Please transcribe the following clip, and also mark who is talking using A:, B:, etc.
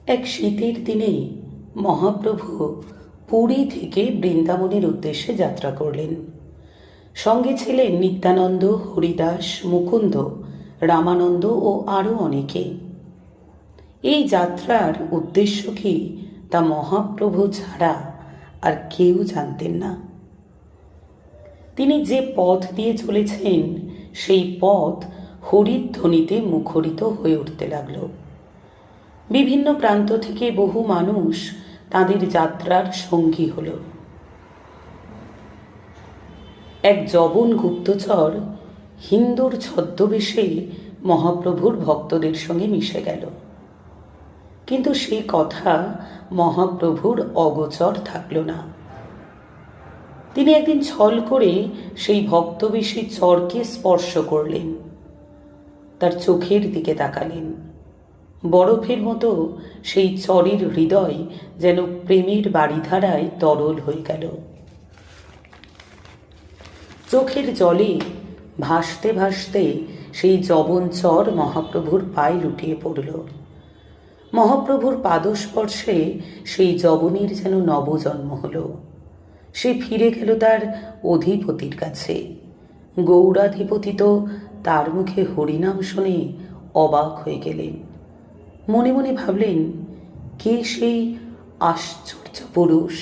A: এক শীতের দিনে মহাপ্রভু পুরী থেকে বৃন্দাবনের উদ্দেশ্যে যাত্রা করলেন। সঙ্গে ছিলেন নিত্যানন্দ, হরিদাস, মুকুন্দ, রামানন্দ ও আরও অনেকে। এই যাত্রার উদ্দেশ্য কি তা মহাপ্রভু ছাড়া আর কেউ জানতেন না। তিনি যে পথ দিয়ে চলেছেন সেই পথ হরিধ্বনিতে মুখরিত হয়ে উঠতে লাগল। বিভিন্ন প্রান্ত থেকে বহু মানুষ তাদের যাত্রার সঙ্গী হল। এক জবন গুপ্তচর হিন্দুর ছদ্মবেশে মহাপ্রভুর ভক্তদের সঙ্গে মিশে গেল, কিন্তু সেই কথা মহাপ্রভুর অগোচর থাকল না। তিনি একদিন ছল করে সেই ভক্তবেশী চরকে স্পর্শ করলেন, তার চোখের দিকে তাকালেন। বরফের মতো সেই চরের হৃদয় যেন প্রেমের বারিধারায় তরল হয়ে গেল। চোখের জলে ভাসতে ভাসতে সেই জবন চর মহাপ্রভুর পায়ে লুটিয়ে পড়ল। মহাপ্রভুর পাদস্পর্শে সেই জবনের যেন নবজন্ম হল। সে ফিরে গেল তার অধিপতির কাছে। গৌরাধিপতি তো তার মুখে হরিনাম শুনে অবাক হয়ে গেলেন। মনে মনে ভাবলেন, কে সেই আশ্চর্য পুরুষ